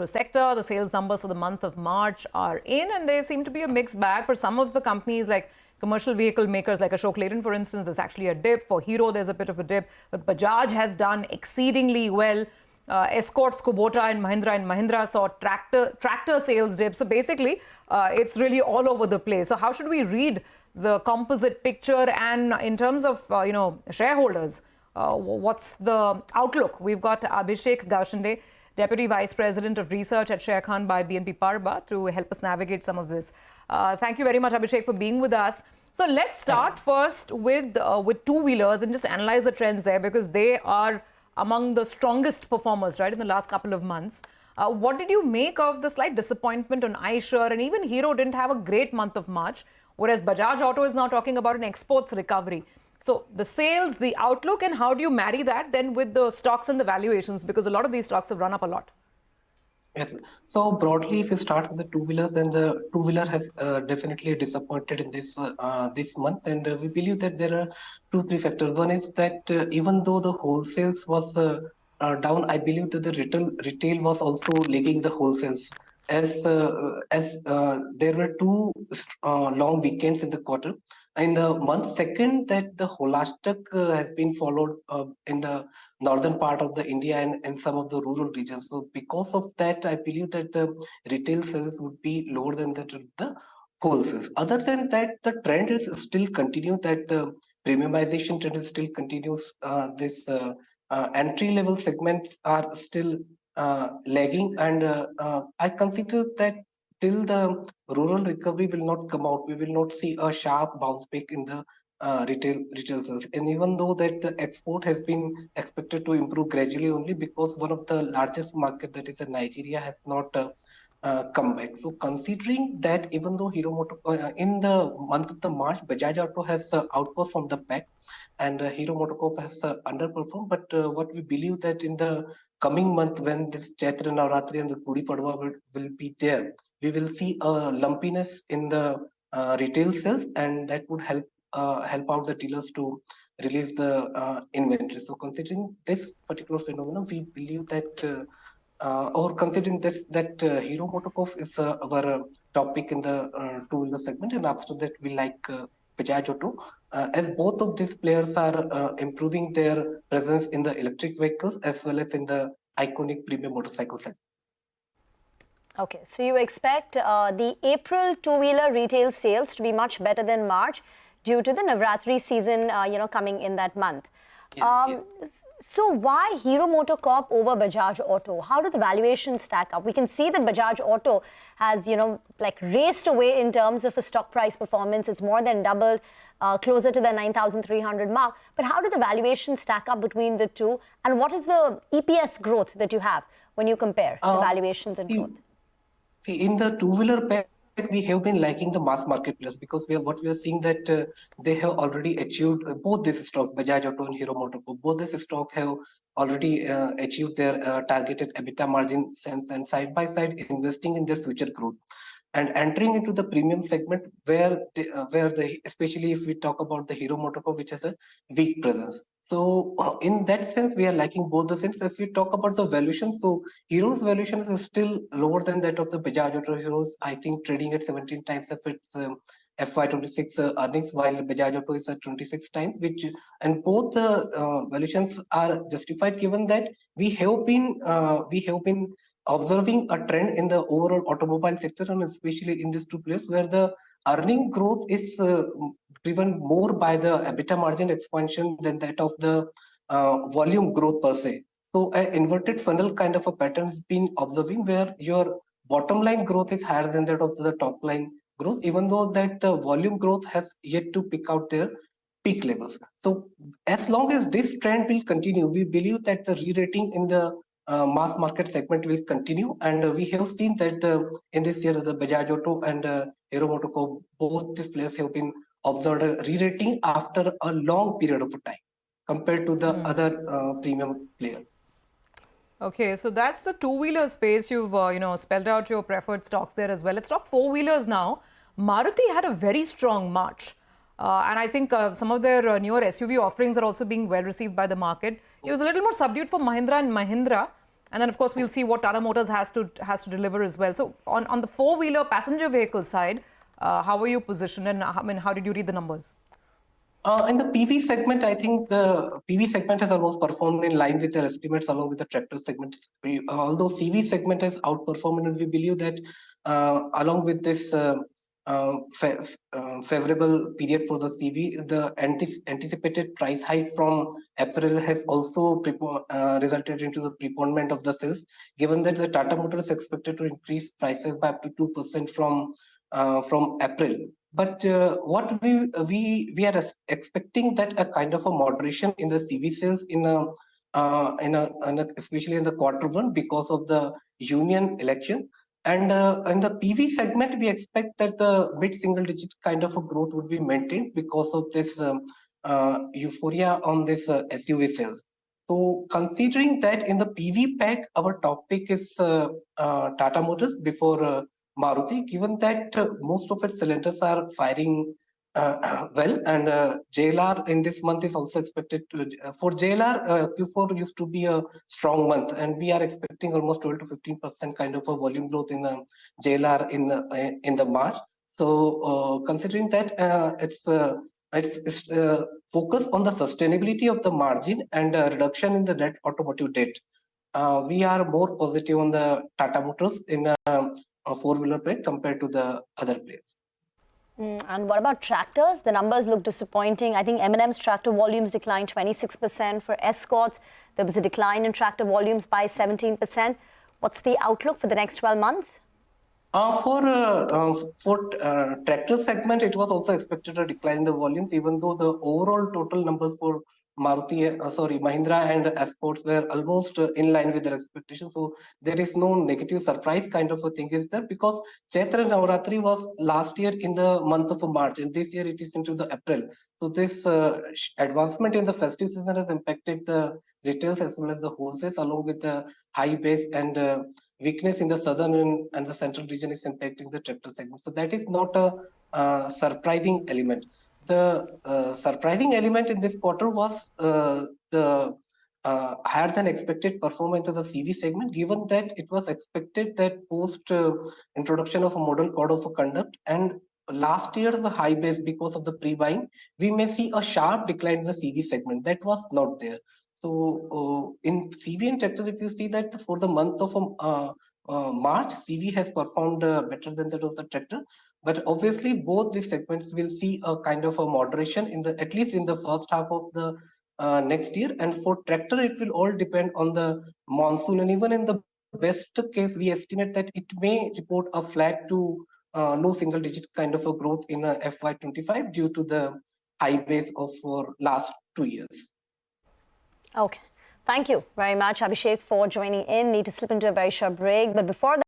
auto sector. The sales numbers for the month of March are in, and they seem to be a mixed bag. For some of the companies like commercial vehicle makers like Ashok Leyland, for instance, there's actually a dip. For Hero, there's a bit of a dip. But Bajaj has done exceedingly well. Escorts, Kubota and Mahindra saw tractor sales dip. So basically, it's really all over the place. So how should we read the composite picture? And in terms of, shareholders, what's the outlook? We've got Abhishek Gaoshinde, Deputy Vice President of Research at Sharekhan by BNP Paribas, to help us navigate some of this. Thank you very much, Abhishek, for being with us. So let's start first with two-wheelers and just analyze the trends there, because they are among the strongest performers, right, in the last couple of months. What did you make of the slight disappointment on iSure? And even Hero didn't have a great month of March, whereas Bajaj Auto is now talking about an exports recovery. So the sales, the outlook, and how do you marry that then with the stocks and the valuations? Because a lot of these stocks have run up a lot. Yes. So broadly, if you start with the two-wheelers, then the two-wheeler has definitely disappointed in this month, and we believe that there are 2-3 factors. One is that even though the wholesales was down, I believe that the retail was also lagging the wholesales, as there were two long weekends in the quarter. In the month second, that the Holastic has been followed in the northern part of the India and some of the rural regions. So because of that, I believe that the retail sales would be lower than that of the wholesales. Other than that, the trend is still continue, that the premiumization trend is still continues. This entry level segments are still lagging, and I consider that till the rural recovery will not come out, we will not see a sharp bounce back in the retail sales. And even though that the export has been expected to improve gradually, only because one of the largest market, that is Nigeria, has not come back. So considering that, even though Hero Moto in the month of the March, Bajaj Auto has outperformed the pack, and Hero Motocorp has underperformed. But what we believe that in the coming month, when this Chaitra Navratri and the Gudi Padwa will be there, we will see a lumpiness in the retail sales, and that would help out the dealers to release the inventory. So considering this particular phenomenon, we believe that or considering this, that Hero Motocorp is our topic in the two-wheeler segment, and after that we like Bajaj Auto, as both of these players are improving their presence in the electric vehicles as well as in the iconic premium motorcycle segment. Okay, so you expect the April two-wheeler retail sales to be much better than March due to the Navratri season, coming in that month. Yes. So why Hero Motocorp over Bajaj Auto? How do the valuations stack up? We can see that Bajaj Auto has, raced away in terms of a stock price performance. It's more than doubled, closer to the 9,300 mark. But how do the valuations stack up between the two? And what is the EPS growth that you have when you compare the valuations and growth? See, in the two-wheeler pack, we have been liking the mass market players, because what we are seeing that they have already achieved both these stocks, Bajaj Auto and Hero Motocorp. Both these stocks have already achieved their targeted EBITDA margin sense, and side by side investing in their future growth and entering into the premium segment, where especially if we talk about the Hero Motocorp, which has a weak presence. So in that sense, we are liking both the sense. If we talk about the valuation, so Hero's valuation is still lower than that of the Bajaj Auto. Hero's, I think, trading at 17 times of its FY26 earnings, while Bajaj Auto is at 26 times, and both the valuations are justified, given that we have been observing a trend in the overall automobile sector, and especially in these two players, where the earning growth is driven more by the EBITDA margin expansion than that of the volume growth per se. So an inverted funnel kind of a pattern has been observing, where your bottom line growth is higher than that of the top line growth, even though that the volume growth has yet to pick out their peak levels. So as long as this trend will continue, we believe that the re-rating in the mass market segment will continue, and we have seen that in this year the Bajaj Auto and Hero Motocorp, both these players have been observed a re-rating after a long period of time compared to the other premium player. Okay, so that's the two-wheeler space. You've spelled out your preferred stocks there as well. Let's talk four-wheelers now. Maruti had a very strong March. And I think some of their newer SUV offerings are also being well received by the market. It was a little more subdued for Mahindra and Mahindra. And then, of course, we'll see what Tata Motors has to deliver as well. So on the four-wheeler passenger vehicle side, how are you positioned, and how did you read the numbers? In the PV segment, I think the PV segment has almost performed in line with their estimates along with the tractor segment. Although CV segment has outperformed, and we believe that along with this favorable period for the CV, the anticipated price hike from April has also resulted into the preponement of the sales, given that the Tata Motors is expected to increase prices by up to 2% from April. But what we are expecting that a kind of a moderation in the CV sales especially in the Q1 because of the union election. And in the PV segment, we expect that the mid-single-digit kind of a growth would be maintained because of this euphoria on this SUV sales. So considering that in the PV pack, our top pick is Tata Motors before Maruti, given that most of its cylinders are firing well, and JLR in this month is also expected to, for JLR, Q4 used to be a strong month, and we are expecting almost 12 to 15% kind of a volume growth in JLR in the March. So considering that it's focus on the sustainability of the margin and reduction in the net automotive debt, we are more positive on the Tata Motors in a four-wheeler pack compared to the other players. And what about tractors? The numbers look disappointing. I think M&M's tractor volumes declined 26%. For Escorts, there was a decline in tractor volumes by 17%. What's the outlook for the next 12 months? For tractor segment, it was also expected to decline in the volumes, even though the overall total numbers for Mahindra and Escorts were almost in line with their expectations. So there is no negative surprise kind of a thing is there, because Chaitra Navratri was last year in the month of March, and this year it is into the April. So this advancement in the festive season has impacted the retails as well as the wholesales, along with the high base and weakness in the southern and the central region is impacting the tractor segment. So that is not a surprising element. The surprising element in this quarter was the higher than expected performance of the CV segment, given that it was expected that post introduction of a model code of conduct and last year's high base because of the pre-buying, we may see a sharp decline in the CV segment. That was not there. So in CV and tractor, if you see that for the month of March, CV has performed better than that of the tractor. But obviously, both these segments will see a kind of a moderation in the at least in the first half of the next year. And for tractor, it will all depend on the monsoon. And even in the best case, we estimate that it may report a flat to low single-digit kind of a growth in FY25 due to the high base of last 2 years. Okay. Thank you very much, Abhishek, for joining in. Need to slip into a very short break. But before that,